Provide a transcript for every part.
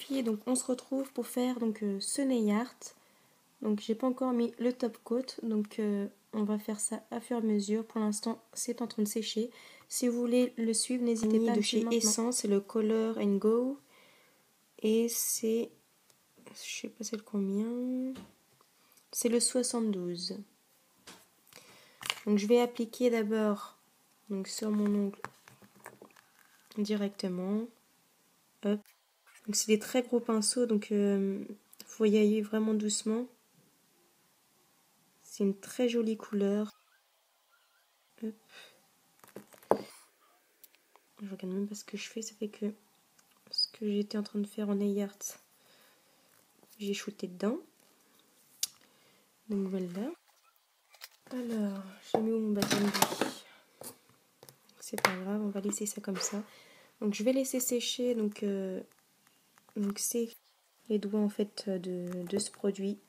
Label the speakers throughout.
Speaker 1: filles, donc on se retrouve pour faire donc ce nail art. Donc j'ai pas encore mis le top coat, donc on va faire ça à fur et à mesure. Pour l'instant c'est en train de sécher. Si vous voulez le suivre, n'hésitez pas. De chez Essence, c'est le Color and Go et c'est, je sais pas c'est le combien, c'est le 72. Donc je vais appliquer d'abord donc sur mon ongle directement. Hop. Donc c'est des très gros pinceaux, donc faut y aller vraiment doucement. C'est une très jolie couleur. Hop. Je regarde même pas ce que je fais, ça fait que ce que j'étais en train de faire en nail art, j'ai shooté dedans. Donc voilà. Alors, j'ai mis où mon bâton de vie. C'est pas grave, on va laisser ça comme ça. Donc je vais laisser sécher donc c'est les doigts en fait de ce produit,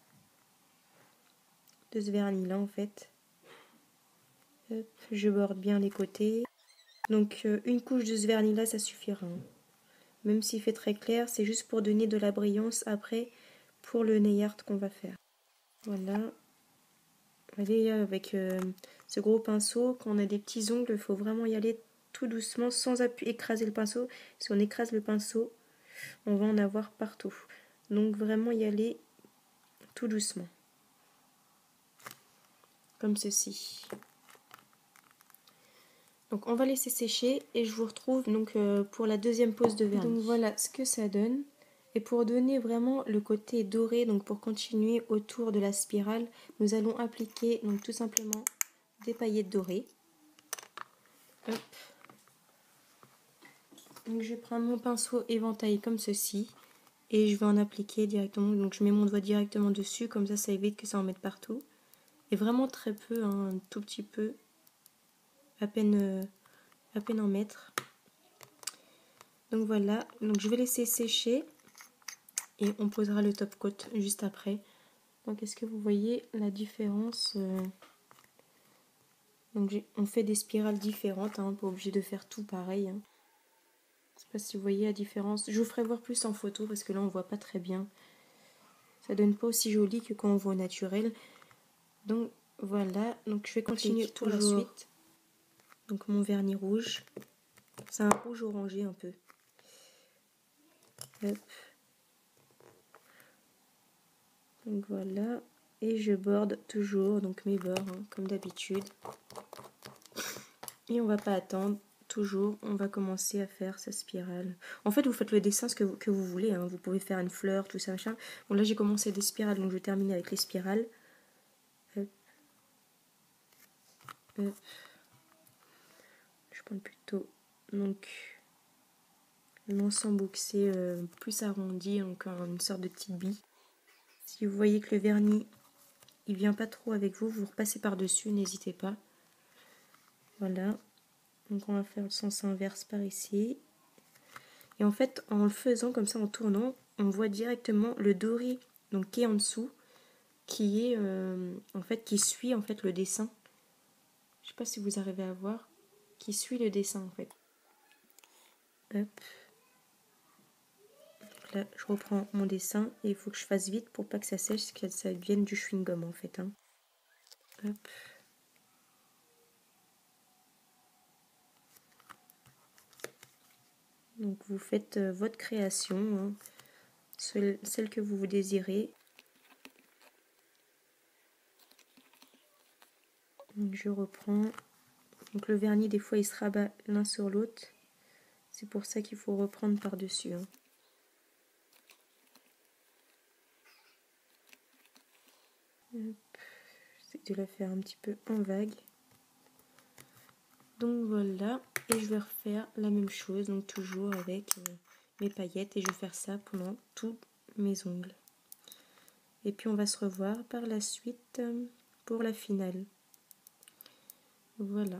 Speaker 1: de ce vernis là en fait. Hop, je borde bien les côtés. Donc une couche de ce vernis là ça suffira. Même s'il fait très clair, c'est juste pour donner de la brillance après pour le nail art qu'on va faire. Voilà. Allez, avec ce gros pinceau, quand on a des petits ongles, il faut vraiment y aller tout doucement sans écraser le pinceau. Si on écrase le pinceau, on va en avoir partout. Donc vraiment y aller tout doucement. Comme ceci. Donc on va laisser sécher et je vous retrouve donc pour la deuxième pose de vernis. Donc voilà ce que ça donne. Et pour donner vraiment le côté doré, donc pour continuer autour de la spirale, nous allons appliquer donc tout simplement des paillettes dorées. Hop. Donc je vais prendre mon pinceau éventail comme ceci et je vais en appliquer directement. Donc je mets mon doigt directement dessus, comme ça évite que ça en mette partout. Et vraiment très peu, hein, un tout petit peu, à peine en mettre. Donc voilà, donc je vais laisser sécher et on posera le top coat juste après. Donc est-ce que vous voyez la différence Donc on fait des spirales différentes, hein, pas obligé de faire tout pareil. Hein. Je sais pas si vous voyez la différence. Je vous ferai voir plus en photo parce que là on voit pas très bien. Ça donne pas aussi joli que quand on voit au naturel. Donc voilà, donc je vais continuer pour la suite. Donc mon vernis rouge. C'est un rouge orangé un peu. Hop. Donc voilà. Et je borde toujours donc mes bords hein, comme d'habitude. Et on va pas attendre. Toujours, on va commencer à faire sa spirale. En fait, vous faites le dessin ce que vous voulez. Hein. Vous pouvez faire une fleur, tout ça, machin. Bon, là, j'ai commencé des spirales, donc je termine avec les spirales. Hop. Hop. Je prends plutôt donc l'ensemble bouxé plus arrondi, donc une sorte de petite bille. Si vous voyez que le vernis il vient pas trop avec vous, vous repassez par dessus, n'hésitez pas. Voilà. Donc on va faire le sens inverse par ici. Et en fait, en le faisant comme ça, en tournant, on voit directement le doré donc, qui est en dessous, qui est en fait qui suit en fait le dessin. Je sais pas si vous arrivez à voir, qui suit le dessin en fait. Hop. Donc là, je reprends mon dessin et il faut que je fasse vite pour pas que ça sèche, que ça devienne du chewing-gum en fait. Hein. Hop. Donc vous faites votre création, hein, celle que vous désirez. Donc je reprends. Donc le vernis des fois il se rabat l'un sur l'autre. C'est pour ça qu'il faut reprendre par-dessus. Hein. J'essaie de la faire un petit peu en vague. Donc voilà. Et je vais refaire la même chose. Donc toujours avec mes paillettes. Et je vais faire ça pendant tous mes ongles. Et puis on va se revoir par la suite pour la finale. Voilà.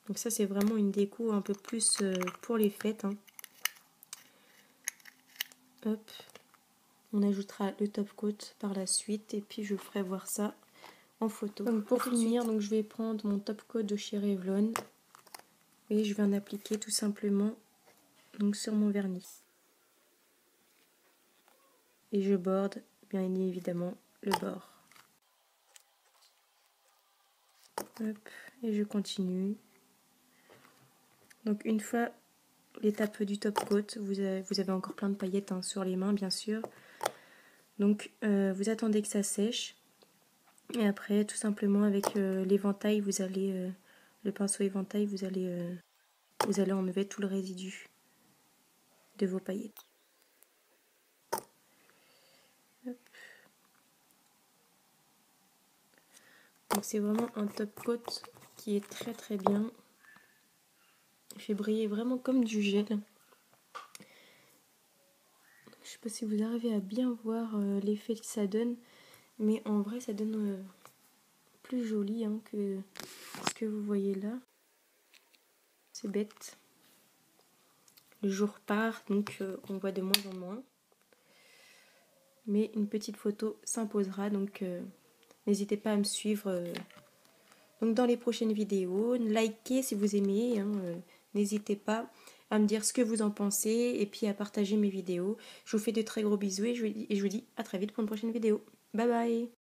Speaker 1: Donc ça c'est vraiment une déco un peu plus pour les fêtes. Hein. Hop. On ajoutera le top coat par la suite et puis je ferai voir ça en photo. Donc pour finir, donc je vais prendre mon top coat de chez Revlon et je vais en appliquer tout simplement donc sur mon vernis. et je borde bien évidemment le bord. Hop, et je continue. Donc une fois l'étape du top coat, vous avez encore plein de paillettes hein, sur les mains bien sûr. Donc vous attendez que ça sèche. Et après tout simplement avec l'éventail, vous allez le pinceau éventail, vous allez enlever tout le résidu de vos paillettes. Hop. Donc c'est vraiment un top coat qui est très très bien. Il fait briller vraiment comme du gel. Je sais pas si vous arrivez à bien voir l'effet que ça donne, mais en vrai ça donne plus joli hein, que ce que vous voyez là. C'est bête. Le jour part, donc on voit de moins en moins. Mais une petite photo s'imposera, donc n'hésitez pas à me suivre donc dans les prochaines vidéos. Likez si vous aimez, hein, n'hésitez pas à me dire ce que vous en pensez et puis à partager mes vidéos. Je vous fais de très gros bisous et je vous dis à très vite pour une prochaine vidéo. Bye bye!